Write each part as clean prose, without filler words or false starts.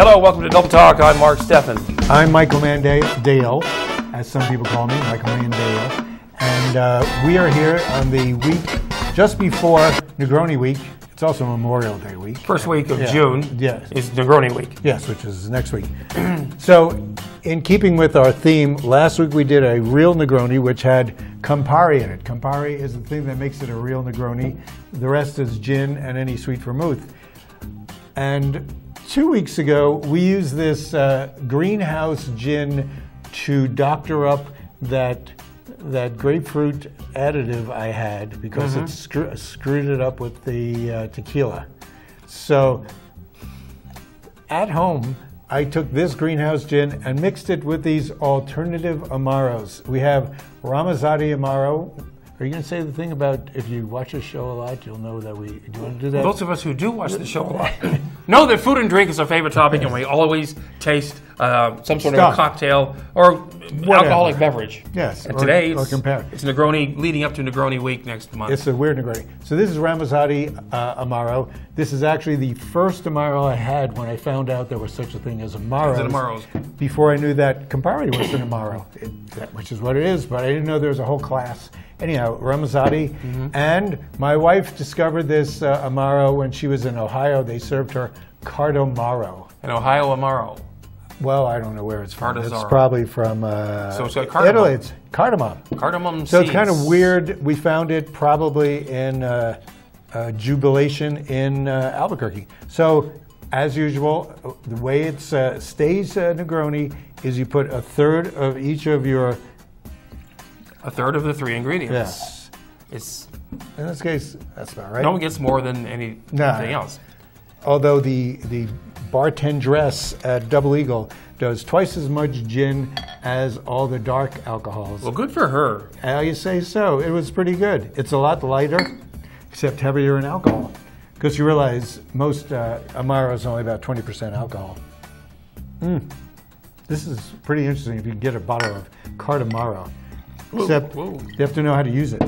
Hello, welcome to Double Talk. I'm Mark Steffen. I'm Michael Mandel, as some people call me, Michael Mandel. And we are here on the week just before Negroni Week. It's also Memorial Day week. First week of June is Negroni Week. Yes, which is next week. So, in keeping with our theme, last week we did a real Negroni, which had Campari in it. Campari is the thing that makes it a real Negroni. The rest is gin and any sweet vermouth. And 2 weeks ago, we used this greenhouse gin to doctor up that grapefruit additive I had because it screwed it up with the tequila. So at home, I took this greenhouse gin and mixed it with these alternative amaros. We have Ramazzotti amaro. Are you going to say the thing about if you watch the show a lot, you'll know that do you want to do that? Those of us who do watch the show a lot know that food and drink is our favorite topic, and we always taste some sort of a cocktail or alcoholic beverage. Yes, and today it's Negroni, leading up to Negroni Week next month. It's a weird Negroni. So this is Ramazzotti amaro. This is actually the first amaro I had when I found out there was such a thing as amaros. Before I knew that Campari was an amaro, which is what it is, but I didn't know there was a whole class. Anyhow, Ramazzotti, and my wife discovered this amaro when she was in Ohio. They served her Cardamaro. An Ohio amaro. Well, I don't know where it's from. Cardamaro. It's probably from Italy. It's cardamom. Cardamom seeds. So it's kind of weird. We found it probably in Jubilation in Albuquerque. So, as usual, the way it stays Negroni is you put a third of each of your... A third of the three ingredients. Yes. It's, in this case, that's about right. No one gets more than anything else. Although the bartendress at Double Eagle does twice as much gin as all the dark alcohols. Well, good for her. You say so. It was pretty good. It's a lot lighter, except heavier in alcohol. Because you realize most Amaro is only about 20% alcohol. This is pretty interesting if you get a bottle of Cardamaro. Except you have to know how to use it,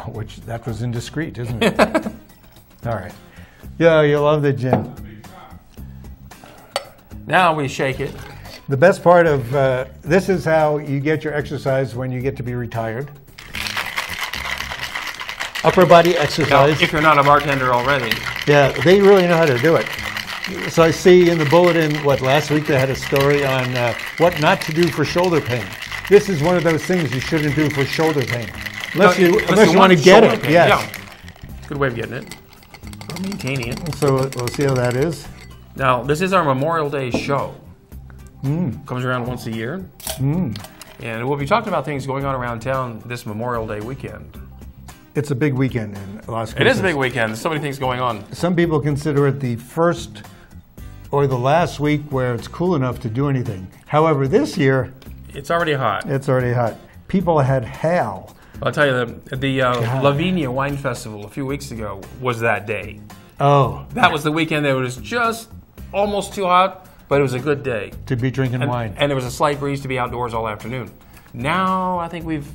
which that was indiscreet, isn't it? All right. Yeah, you love the gin. Now we shake it. The best part of this is how you get your exercise when you get to be retired. Upper body exercise. Now, if you're not a bartender already. Yeah, they really know how to do it. So I see in the bulletin, last week they had a story on what not to do for shoulder pain. This is one of those things you shouldn't do for shoulder pain. Unless you want to get it. Yes. Yeah. Good way of getting it. Or maintaining it. So we'll see how that is. Now, this is our Memorial Day show. Comes around once a year. And we'll be talking about things going on around town this Memorial Day weekend. It's a big weekend in Las Cruces. It is a big weekend. There's so many things going on. Some people consider it the first or the last week where it's cool enough to do anything. However, this year... It's already hot. It's already hot. People had hail. I'll tell you, the Lavinia Wine Festival a few weeks ago was that day. Oh. That was the weekend that was just almost too hot, but it was a good day. To be drinking wine. And there was a slight breeze to be outdoors all afternoon. Now, I think we've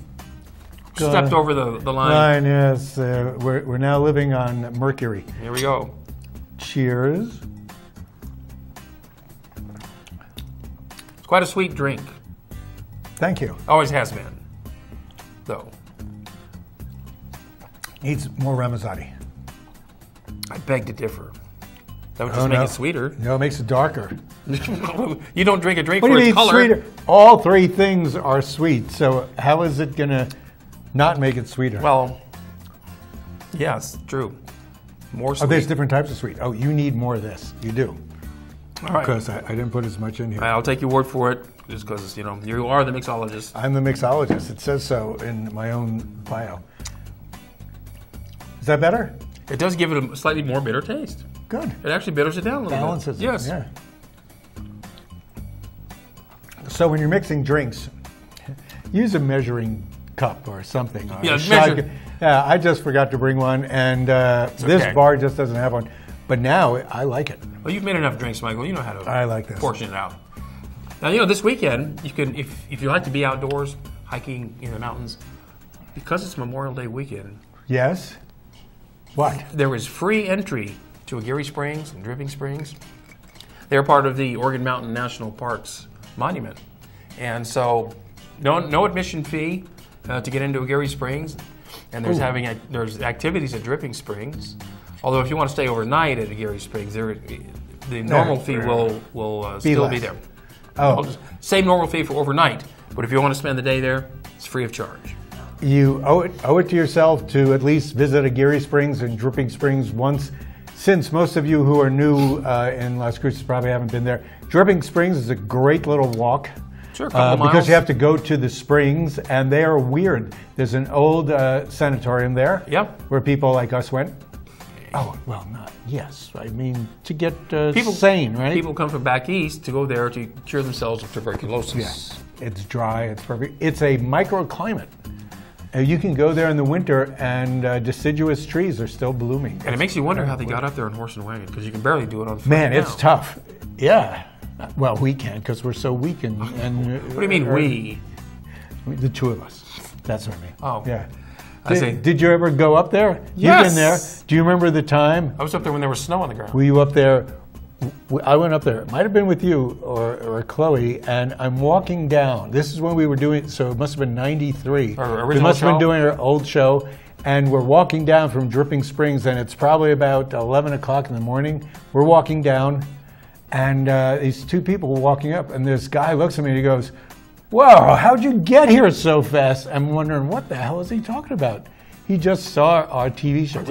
stepped over the line. Yes. We're now living on Mercury. Here we go. Cheers. It's quite a sweet drink. Thank you. Always has been, though. Needs more Ramazzotti. I beg to differ. That would just make it sweeter. No, it makes it darker. You don't drink a drink for its color. Sweeter? All three things are sweet, so how is it going to not make it sweeter? Well, yes, true. More sweet. Oh, there's different types of sweet. Oh, you need more of this. You do. All right. Because I didn't put as much in here. I'll take your word for it, just because you are the mixologist. I'm the mixologist. It says so in my own bio. Is that better? It does give it a slightly more bitter taste. Good. It actually bitters it down a little bit. Balances it. Yes. Yeah. So when you're mixing drinks, use a measuring cup or something. Yeah, measure. Yeah, I just forgot to bring one, and this bar just doesn't have one. But now I like it. Well, you've made enough drinks, Michael. You know how to I like this. Portion it out. Now, this weekend, you can, if you like to be outdoors, hiking in the mountains, because it's Memorial Day weekend. Yes. What? There is free entry to Aguirre Springs and Dripping Springs. They're part of the Organ Mountain National Parks Monument. And so no admission fee to get into Gary Springs. And there's activities at Dripping Springs. Although if you want to stay overnight at Gary Springs, the normal fee will still be there. Oh. Same normal fee for overnight. But if you want to spend the day there, it's free of charge. You owe it to yourself to at least visit a Gary Springs and Dripping Springs once, since most of you who are new in Las Cruces probably haven't been there. Dripping Springs is a great little walk. Sure, a couple miles. Because you have to go to the springs, and they are weird. There's an old sanatorium there, where people like us went. Oh, well, yes. I mean, to get sane, right? People come from back east to go there to cure themselves of tuberculosis. Yes, it's dry. It's perfect. It's a microclimate. You can go there in the winter, and deciduous trees are still blooming. And it makes you wonder how they got up there on horse and wagon, because you can barely do it on foot. Man, it's tough. Yeah. Well, we can't, because we're so weak. And what do you mean we? The two of us. That's what I mean. Oh. Yeah. Did you ever go up there? Yes. You've been there. Do you remember the time? I was up there when there was snow on the ground. Were you up there? I went up there. It might have been with you or Chloe, and I'm walking down. This is when we were doing, so it must have been 93. We must have been doing our old show, and we're walking down from Dripping Springs, and it's probably about 11 o'clock in the morning. We're walking down, and these two people were walking up, and this guy looks at me and he goes, "Whoa, how'd you get here so fast?" I'm wondering, what the hell is he talking about? He just saw our TV show.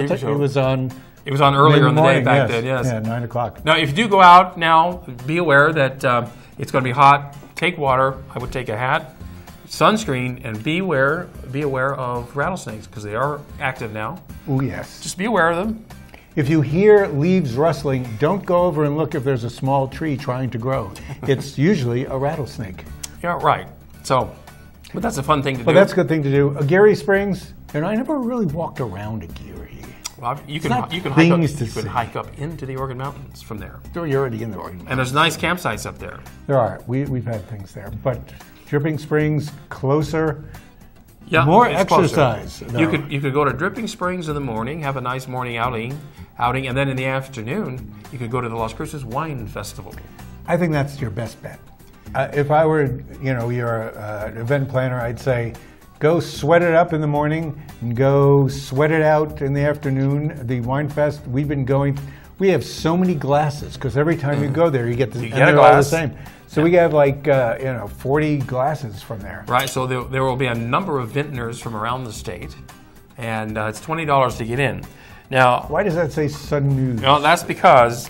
It was on earlier in the day back then, yes. Yeah, 9 o'clock. Now, if you do go out now, be aware that it's going to be hot. Take water. I would take a hat, sunscreen, and be aware of rattlesnakes, because they are active now. Oh, yes. Just be aware of them. If you hear leaves rustling, don't go over and look if there's a small tree trying to grow. It's usually a rattlesnake. Yeah, right. So, but that's a fun thing to do. But that's a good thing to do. Gary Springs, and I never really walked around a Gary. Well, you can hike up into the Organ Mountains from there. You're already in the Organ Mountains. And there's nice campsites up there. There are. We've had things there. But Dripping Springs, closer, more exercise. You could go to Dripping Springs in the morning, have a nice morning outing, and then in the afternoon, you could go to the Las Cruces Wine Festival. I think that's your best bet. If I were, you're an event planner, I'd say, go sweat it up in the morning and go sweat it out in the afternoon. The Wine Fest, we have so many glasses, because every time you go there, you get all the same. So we have 40 glasses from there. Right, so there will be a number of vintners from around the state, and it's $20 to get in. Now, why does that say Sun News? Well, that's because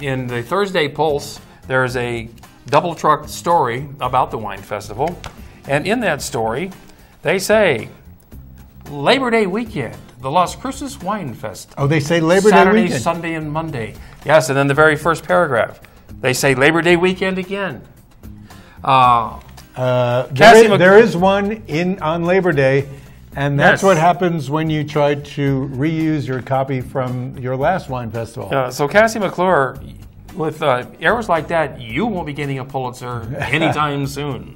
in the Thursday Pulse, there is a double-truck story about the Wine Festival, and in that story, they say, Labor Day weekend, the Las Cruces Wine Fest. Oh, they say Labor Day Saturday, weekend. Sunday, and Monday. Yes, and then the very first paragraph, they say Labor Day weekend again. There is one on Labor Day, and that's what happens when you try to reuse your copy from your last wine festival. So Cassie McClure, with errors like that, you won't be getting a Pulitzer anytime soon.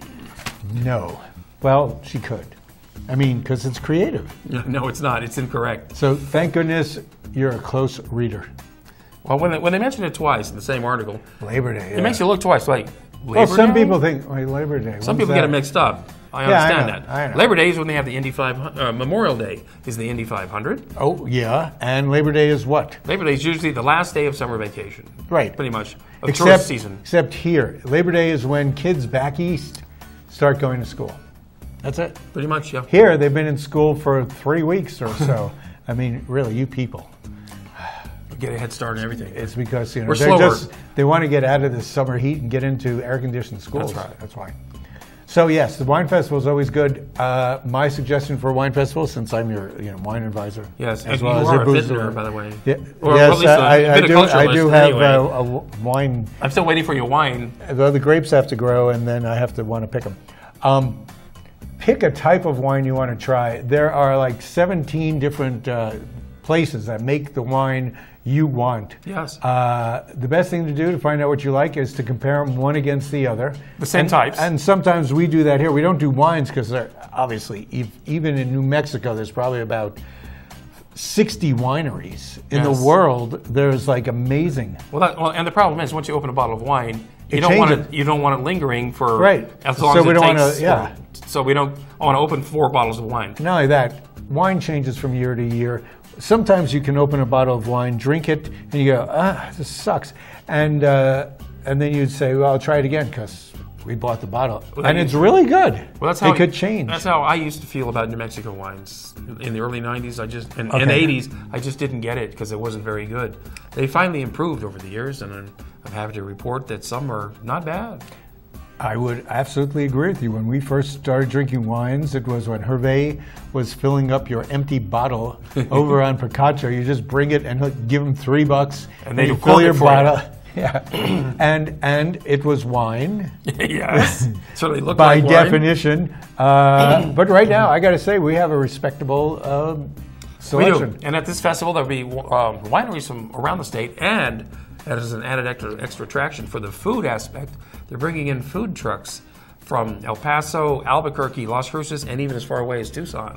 No. Well, she could. I mean, because it's creative. No, it's not. It's incorrect. So thank goodness you're a close reader. Well, when they mention it twice in the same article, Labor Day, it makes you look twice. Like, Labor Day? Some people think, Labor Day. Some people get it mixed up. I understand I know. Labor Day is when they have the Indy 500. Memorial Day is the Indy 500. Oh, yeah. And Labor Day is what? Labor Day is usually the last day of summer vacation. Right. Pretty much. Of tourist season. Except here. Labor Day is when kids back east start going to school. That's it. Pretty much, yeah. Here, they've been in school for 3 weeks or so. I mean, really, you people. Get a head start and everything. It's because, we're slower. They want to get out of the summer heat and get into air-conditioned schools. That's right. That's why. So, yes, the Wine Festival is always good. My suggestion for a wine festival, since I'm your wine advisor. Yes, as and well you as are a booster. vintner, by the way. Yeah. Or yes, at least I do have anyway. a wine. I'm still waiting for your wine. Well, the grapes have to grow, and then I have to want to pick them. Pick a type of wine you want to try. There are like 17 different places that make the wine you want. Yes. The best thing to do to find out what you like is to compare them one against the other. The same types. And sometimes we do that here. We don't do wines because they're obviously, even in New Mexico, there's probably about 60 wineries in Yes. the world. There's like amazing. Well, and the problem is once you open a bottle of wine, It you don't want changes. it. You don't want it lingering for Right. as long So as we it don't takes. wanna- yeah. So we don't want to open 4 bottles of wine. Not only that, wine changes from year to year. Sometimes you can open a bottle of wine, drink it, and you go, this sucks. And then you'd say, well, I'll try it again because we bought the bottle. And it's really good. Well, that's how it could change. That's how I used to feel about New Mexico wines in the early '90s. And Okay. 80s, I just didn't get it because it wasn't very good. They finally improved over the years, and I'm happy to report that some are not bad. I would absolutely agree with you. When we first started drinking wines, it was when Hervé was filling up your empty bottle over on Picacho. You just bring it and he'll give him $3, And they you fill fill your it for bottle. you. Yeah, and it was wine Yes, certainly looked by like wine. definition. But right now, I got to say, we have a respectable We do. selection. And at this festival, there'll be wineries from around the state, and as an added extra attraction for the food aspect, they're bringing in food trucks from El Paso, Albuquerque, Las Cruces, and even as far away as Tucson.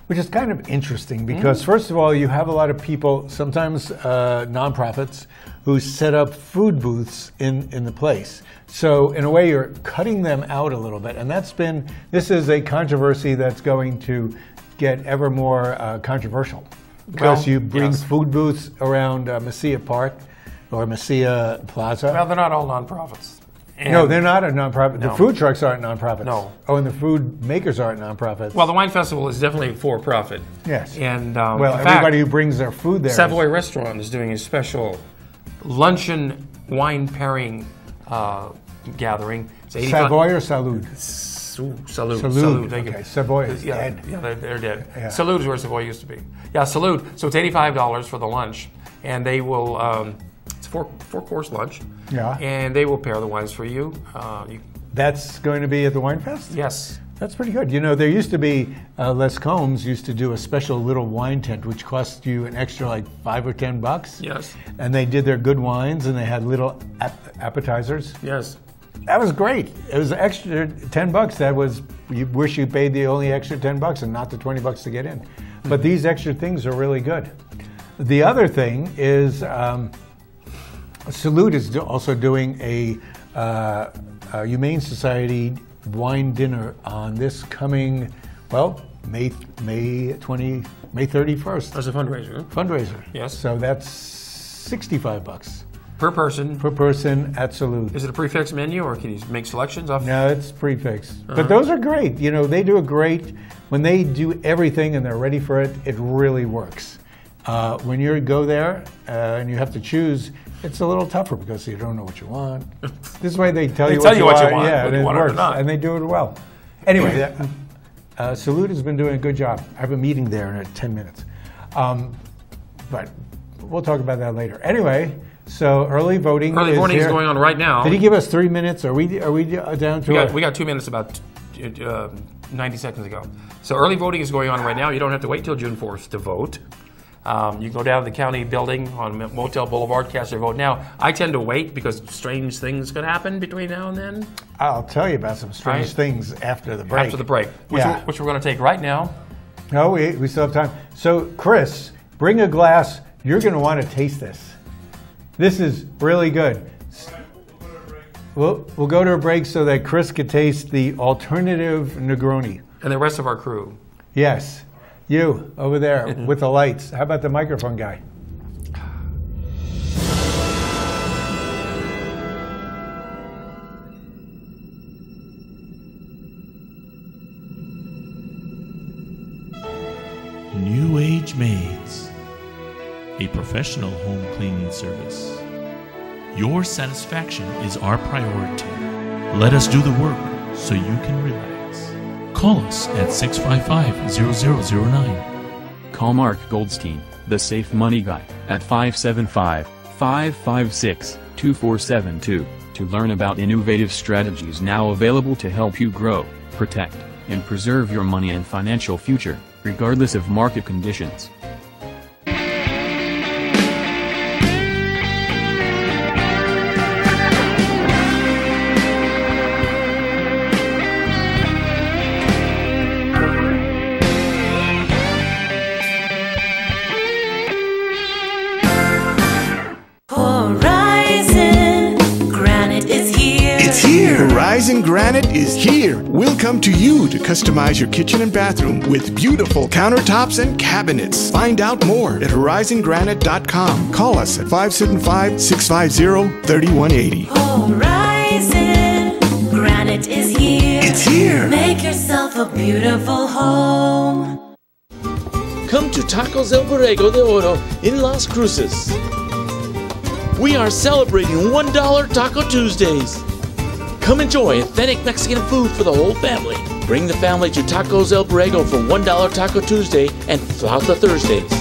Which is kind of interesting because, first of all, you have a lot of people, sometimes nonprofits, who set up food booths in the place. So, in a way, you're cutting them out a little bit. And this is a controversy that's going to get ever more controversial. Because Well, you bring yes. food booths around Mesilla Park or Mesilla Plaza. Well, they're not all nonprofits. And No, they're not a nonprofit. The No. food trucks aren't nonprofits. No. Oh, and the food makers aren't nonprofits. Well, the wine festival is definitely for profit. Yes. And Well, in everybody who fact, brings their food there. Savoy Restaurant is doing a special luncheon wine pairing gathering. It's 85 Savoy or Salud? Salud. Salud. Thank you. Okay, Savoy is Yeah, dead. yeah, they're dead. Yeah. Salud is where Savoy used to be. Yeah, Salud. So it's $85 for the lunch, and they will. It's a four-course lunch. Yeah. And they will pair the wines for you. That's going to be at the Wine Fest? Yes. That's pretty good. You know, there used to be, Les Combs used to do a special little wine tent, which cost you an extra like $5 or $10. Yes. And they did their good wines, and they had little appetizers. Yes. That was great. It was extra $10. That was, you wish you paid the only extra $10 and not the $20 to get in. But these extra things are really good. The other thing is, Salud is also doing a Humane Society wine dinner on this coming, well, May 31st. That's a fundraiser. Fundraiser. Yes. So that's $65 Per person. per person at Salud. Is it a prefix menu, or can you make selections off? No, it's prefixed. But those are great. You know, they do a great, when they do everything and they're ready for it, it really works. When you go there and you have to choose, it's a little tougher because you don't know what you want. This way they tell you what you want. Yeah, whether and you it want it or works. not. And they do it well. Anyway, Salud has been doing a good job. I have a meeting there in 10 minutes. But we'll talk about that later. Anyway, so early voting Early voting is here. going on right now. Did he give us 3 minutes? Are we down to We got 2 minutes about 90 seconds ago. So early voting is going on right now. You don't have to wait till June 4th to vote. You can go down to the county building on Motel Boulevard, cast your vote now. I tend to wait because strange things could happen between now and then. I'll tell you about some strange Right. things after the break. After the break, which, Yeah. which we're going to take right now. No, we still have time. So, Chris, bring a glass. You're going to want to taste this. This is really good. We'll go to a break so that Chris could taste the alternative Negroni. And the rest of our crew. Yes, you over there with the lights. How about the microphone guy? New Age Maids, a professional home cleaning service. Your satisfaction is our priority. Let us do the work so you can relax. Call us at 655-0009. Call Mark Goldstein, the Safe Money Guy, at 575-556-2472 to learn about innovative strategies now available to help you grow, protect, and preserve your money and financial future, regardless of market conditions. here. Horizon Granite is here. We'll come to you to customize your kitchen and bathroom with beautiful countertops and cabinets. Find out more at horizongranite.com. Call us at 575-650-3180. Horizon Granite is here. It's here. Make yourself a beautiful home. Come to Tacos El Borrego de Oro in Las Cruces. We are celebrating $1 Taco Tuesdays. Come enjoy authentic Mexican food for the whole family. Bring the family to Tacos El Borrego for $1 Taco Tuesday and Flauta Thursdays.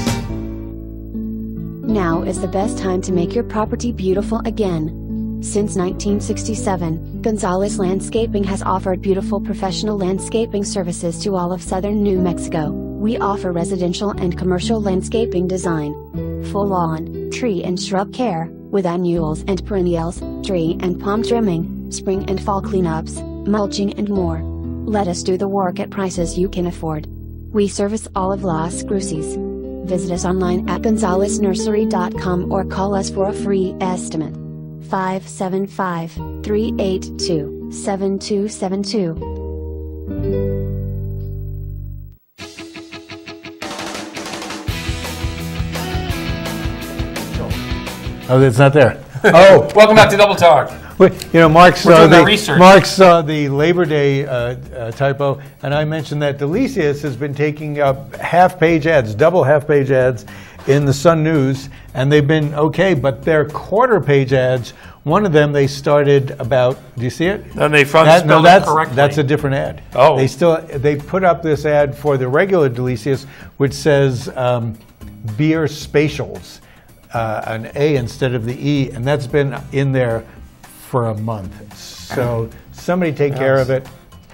Now is the best time to make your property beautiful again. Since 1967, Gonzalez Landscaping has offered beautiful professional landscaping services to all of southern New Mexico. We offer residential and commercial landscaping design, full lawn, tree and shrub care, with annuals and perennials, tree and palm trimming, spring and fall cleanups, mulching and more. Let us do the work at prices you can afford. We service all of Las Cruces. Visit us online at gonzalesnursery.com or call us for a free estimate. 575-382-7272. Oh, it's not there. Oh, Welcome back to Double Talk. wait, you know, Mark saw doing the research. the Labor Day typo, and I mentioned that Delicious has been taking up half-page ads, double half-page ads in the Sun News, and they've been okay, but their quarter-page ads, one of them they started about, do you see it? And they spelled it correctly. That's a different ad. Oh. They put up this ad for the regular Delicious, which says beer spatials, an A instead of the E, and that's been in there for a month. So somebody take care of it.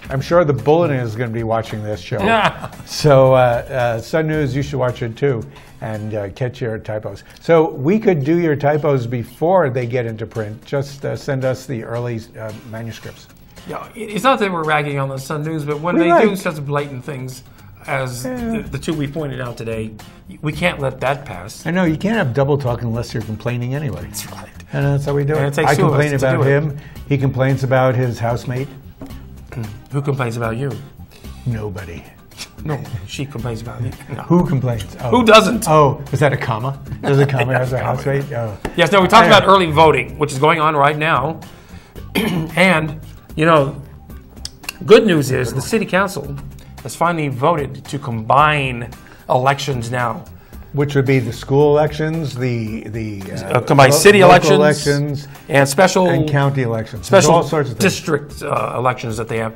I'm sure the Bulletin is going to be watching this show. Yeah. So Sun News, you should watch it too and catch your typos. So we could do your typos before they get into print. Just send us the early manuscripts. Yeah, it's not that we're ragging on the Sun News, but when they do such blatant things as the two we pointed out today, we can't let that pass. I know, you can't have double talk unless you're complaining anyway. That's right. And that's how we do And it. it takes I two of us complain to about do it. him. He complains about his housemate. Who complains about you? Nobody. No, she complains about me. No. Who complains? Oh. Who doesn't? Oh, is that a comma? There's a comma as a housemate? Oh. Yes, no, we talked about early voting, which is going on right now. And, you know, good news is the city council has finally voted to combine elections now. Which would be the school elections, the Combine city local elections and special and county elections. special There's all sorts of things. district elections that they have.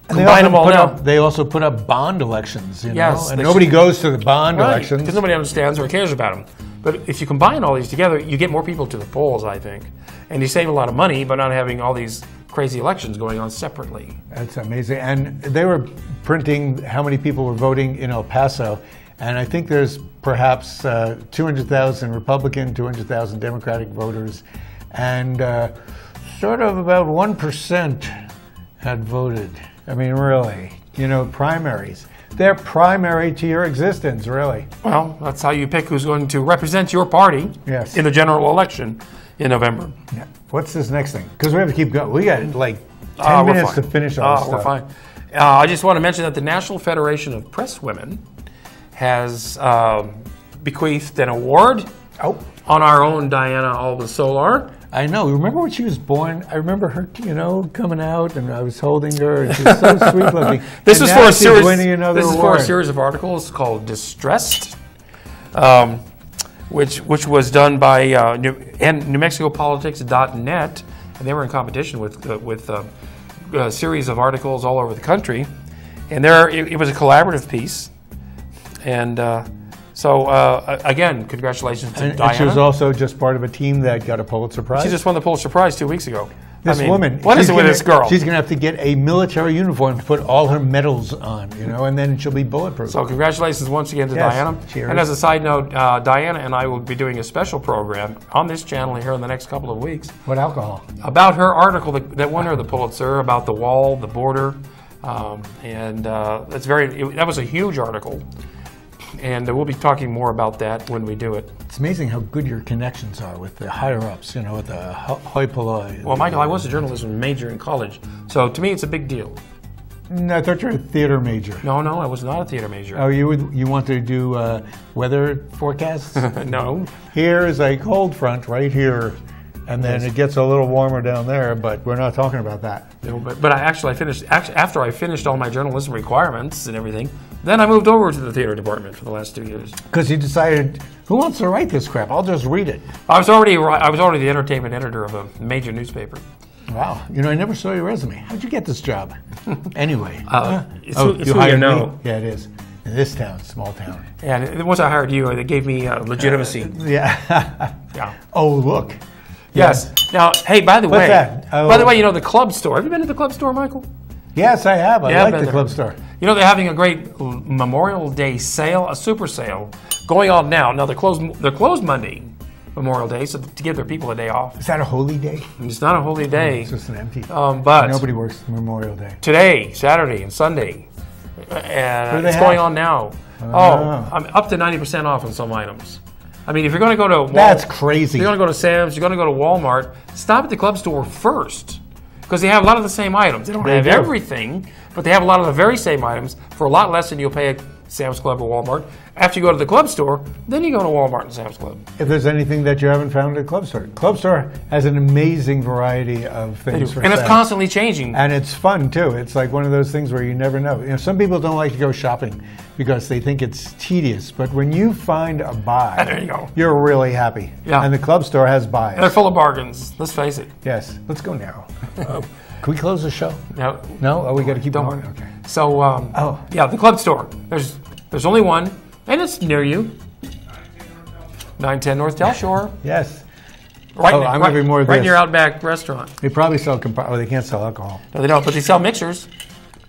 And they Combine them all now. They also put up bond elections, you Yes, know, and they nobody goes to the bond elections. Because nobody understands or cares about them. But if you combine all these together, you get more people to the polls, I think. And you save a lot of money by not having all these crazy elections going on separately. That's amazing. And they were printing how many people were voting in El Paso. And I think there's perhaps 200,000 Republican, 200,000 Democratic voters. And sort of about 1% had voted. I mean, really, you know, primaries. They're primary to your existence, really. Well, that's how you pick who's going to represent your party Yes. in the general election in November. Yeah. What's this next thing? Because we have to keep going. We got like 10 we're minutes fine. to finish all this stuff. We're fine. I just want to mention that the National Federation of Press Women has bequeathed an award on our own Diana Alba Solar. I know. Remember when she was born? I remember her, you know, coming out, and I was holding her, and she was so sweet looking. This is for a series. Winning another This is award. for a series of articles called "Distressed," which was done by NewMexicoPolitics.net, and they were in competition with a series of articles all over the country, and it was a collaborative piece, and. Again, congratulations to Diana. And she was also just part of a team that got a Pulitzer Prize. She just won the Pulitzer Prize 2 weeks ago. This woman. What is it with this girl? She's going to have to get a military uniform to put all her medals on, you know, and then she'll be bulletproof. So congratulations once again to Yes, Diana. cheers. And as a side note, Diana and I will be doing a special program on this channel here in the next couple of weeks What alcohol? about her article that won her the Pulitzer about the wall, the border, that was a huge article. And we'll be talking more about that when we do it. It's amazing how good your connections are with the higher ups, you know, with the hoi polloi. Well, Michael, I was a journalism major in college, so to me it's a big deal. No, I thought you were a theater major. No, I was not a theater major. Oh, you want to do weather forecasts? No. Here is a cold front right here, and then it gets a little warmer down there, but we're not talking about that. No, but I finished after I finished all my journalism requirements and everything. Then I moved over to the theater department for the last 2 years. Because you decided, who wants to write this crap? I'll just read it. I was already the entertainment editor of a major newspaper. Wow. You know, I never saw your resume. How'd you get this job? Anyway. It's who you know. Me? Yeah, it is. In this town, small town. And once I hired you, they gave me legitimacy. Yeah. Yeah. Oh, look. Yes. Now, hey, by the way. What's that? By the way, you know the club store. Have you been to the club store, Michael? Yes, I have. I like the club store. You know, they're having a great Memorial Day sale, a super sale, going on now. Now, they're closed Monday, Memorial Day, so to give their people a day off. Is that a holy day? It's not a holy day. It's just an empty. But nobody works Memorial Day. Today, Saturday, and Sunday. And it's going on now. I'm up to 90% off on some items. I mean, if you're going to go to that's crazy. If you're going to go to Sam's, you're going to go to Walmart, stop at the club store first. Because they have a lot of the same items. They don't have everything, but they have a lot of the very same items for a lot less than you'll pay at Sam's Club or Walmart. After you go to the club store, then you go to Walmart and Sam's Club. If there's anything that you haven't found at Club Store. Club Store has an amazing variety of things for and sale. It's constantly changing. And it's fun, too. It's like one of those things where you never know. You know, some people don't like to go shopping because they think it's tedious. But when you find a buy, there you go. You're really happy. Yeah. And the Club Store has buys. They're full of bargains. Let's face it. Yes. Let's go now. Can we close the show? No. No? Oh, we got to keep going? Okay. So, yeah, the club store. There's only one, and it's near you. 910 North Del Shore. Yes. I'm having more of this. Right near Outback Restaurant. They probably sell, they can't sell alcohol. No, they don't, but they sell mixers.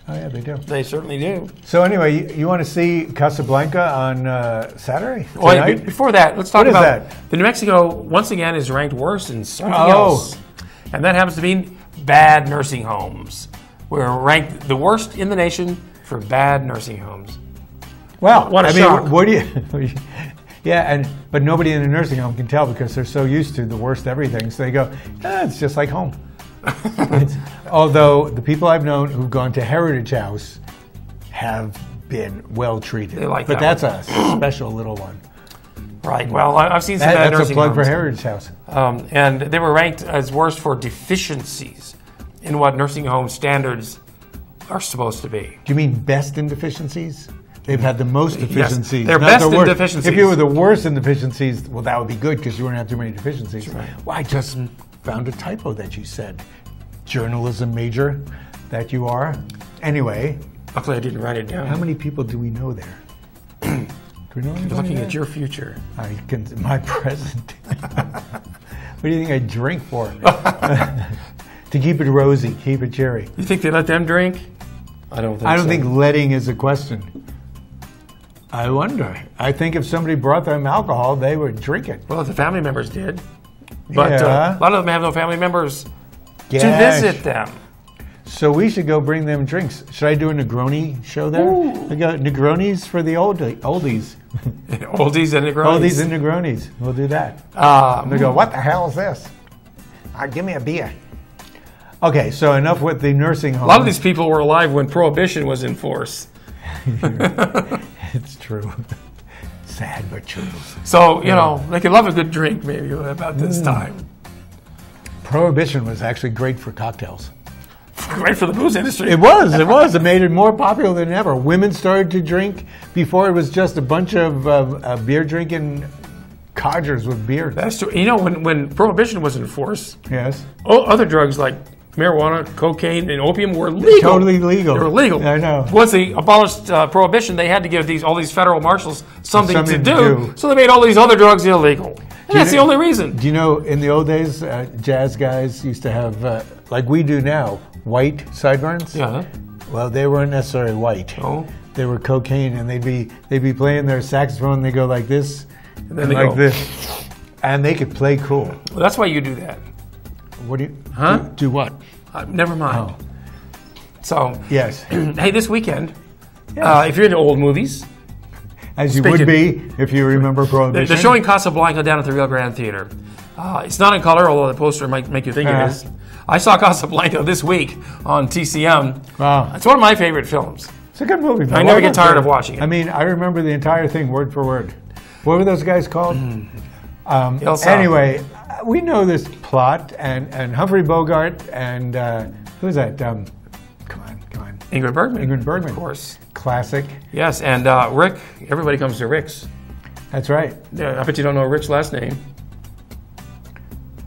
Oh, yeah, they do. They certainly do. So anyway, you want to see Casablanca on Saturday? Well, before that, let's talk about that? The New Mexico, once again, is ranked worse than something else. And that happens to be bad nursing homes. We're ranked the worst in the nation for bad nursing homes. Well, what a shock. What do you... Yeah, but nobody in a nursing home can tell because they're so used to the worst everything. So they go, it's just like home. Although the people I've known who've gone to Heritage House have been well treated. They like but that's a special little one. Right. Well, I've seen some bad nursing homes. That's a plug for Heritage House. And they were ranked as worst for deficiencies in what nursing home standards are supposed to be. Do you mean best in deficiencies? They've had the most deficiencies. Yes, they're best in deficiencies. If you were the worst in deficiencies, well, that would be good because you wouldn't have too many deficiencies. Right. Well, I just found a typo that you said. Journalism major that you are. Anyway. Luckily, I didn't write it down. How many people do we know there? Do we know You're looking at your future. My present. What do you think I drink for? To keep it rosy, keep it cherry. You think they let them drink? I don't think so. I don't think letting is a question. I wonder. I think if somebody brought them alcohol, they would drink it. Well, the family members did. But a lot of them have no family members to visit them. So we should go bring them drinks. Should I do a Negroni show there? We got Negronis for the oldies. Oldies and Negronis. Oldies and Negronis. We'll do that. They go, what the hell is this? Give me a beer. Okay, so enough with the nursing home. A lot of these people were alive when Prohibition was in force. It's true. Sad but true. So, you know, they could love a good drink maybe about this time. Prohibition was actually great for cocktails. Great for the booze industry. It was. It made it more popular than ever. Women started to drink before it was just a bunch of beer drinking codgers with beer. That's true. You know, when Prohibition was in force, yes, other drugs like marijuana, cocaine, and opium were legal. Totally legal. They were legal. I know. Once they abolished Prohibition, they had to give all these federal marshals something to do. So they made all these other drugs illegal. And that's the only reason. Do you know, in the old days, jazz guys used to have, like we do now, white sideburns? Yeah. Well, they weren't necessarily white. Oh. They were cocaine, and they'd be playing their saxophone, and they go like this, and then like this, and they could play cool. Well, that's why you do that. What do you? Huh? Do what? Never mind. Oh. So yes. Hey, this weekend, if you're into old movies, As you would be if you remember Prohibition. They're showing Casablanca down at the Rio Grande Theater. It's not in color, although the poster might make you think it is. I saw Casablanca this week on TCM. Wow. It's one of my favorite films. It's a good movie. I never get tired of watching it. I mean, I remember the entire thing word for word. What were those guys called? Anyway, we know this plot, and Humphrey Bogart, and who's that? Come on. Ingrid Bergman. Ingrid Bergman. Of course. Classic. Yes, and Rick, everybody comes to Rick's. That's right. Yeah, I bet you don't know Rick's last name.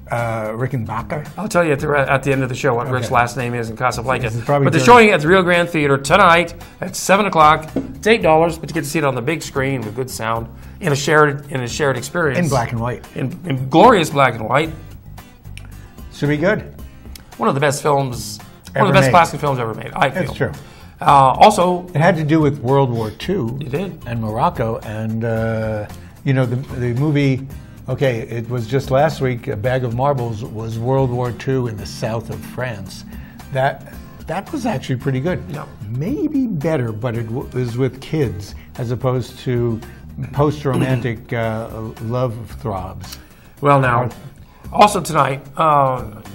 Rickenbacker? I'll tell you at the end of the show what Rick's last name is in Casablanca. But they're showing it at the Rio Grande Theater tonight at 7 o'clock. It's $8, but you get to see it on the big screen with good sound in a shared experience. In black and white. In glorious black and white. Should be good. One of the best films, one of the best classic films ever made, I feel. That's true. Also, it had to do with World War II. It did. And Morocco, and the movie. Okay, it was just last week. A Bag of Marbles was World War II in the south of France. That was actually pretty good. Yeah. Maybe better, but it was with kids as opposed to post-romantic love throbs. Well, now, also tonight,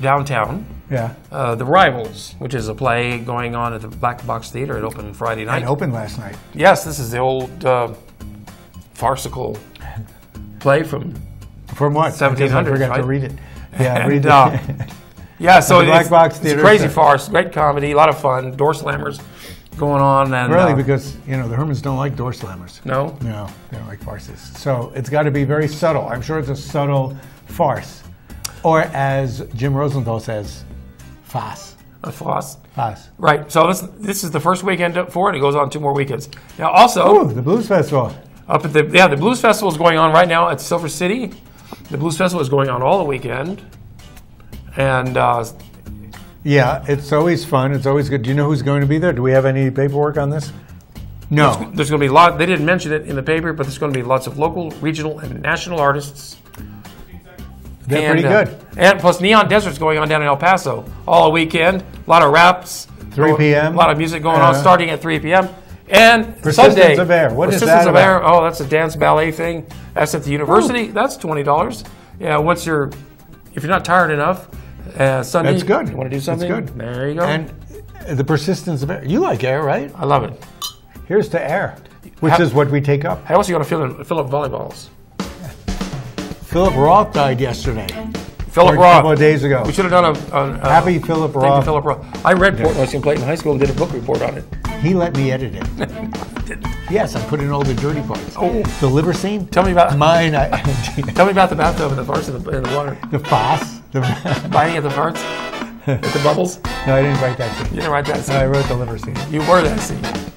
downtown. Yeah. The Rivals, which is a play going on at the Black Box Theater. It opened Friday night. It opened last night. Yes, this is the old farcical play from what? 1700s, I forgot right? to read it. Yeah, and, read it. Yeah, so Black Box Theater. It's a crazy farce, great comedy, a lot of fun, door slammers going on. And really, because the Hermans don't like door slammers. No? No, they don't like farces. So it's got to be very subtle. I'm sure it's a subtle farce. Or as Jim Rosenthal says, farce. A farce. Farce. Right, so this is the first weekend for it. It goes on 2 more weekends. Now also... the Blues Festival. Up at the Blues Festival is going on right now at Silver City. The Blues Festival is going on all the weekend. And... yeah, it's always fun. It's always good. Do you know who's going to be there? Do we have any paperwork on this? No. There's going to be a lot. They didn't mention it in the paper, but there's going to be lots of local, regional, and national artists. They're pretty good. And plus Neon Desert's going on down in El Paso all weekend. A lot of raps. 3 p.m. A lot of music going on starting at 3 p.m. And Persistence Sunday. of Air. What is that Persistence of about? Air. Oh, that's a dance ballet thing. That's at the university. That's $20. Yeah, if you're not tired enough, Sunday. That's good. You want to do something? That's good. There you go. And the Persistence of Air. You like air, right? I love it. Here's to air, which is what we take up. How else are you going to fill up volleyballs? Philip Roth died yesterday. Philip A Roth. couple of days ago. We should have done a Happy Philip Roth. Thank you, Philip Roth. I read Portnoy Clayton in high school and did a book report on it. He let me edit it. Yes, I put in all the dirty parts. Oh. The liver scene? Tell me about mine. Tell me about the bathtub and the farts in the water. The foss. Biting at the farts? At the bubbles? No, I didn't write that scene. You didn't write that scene. No, I wrote the liver scene. You were that scene.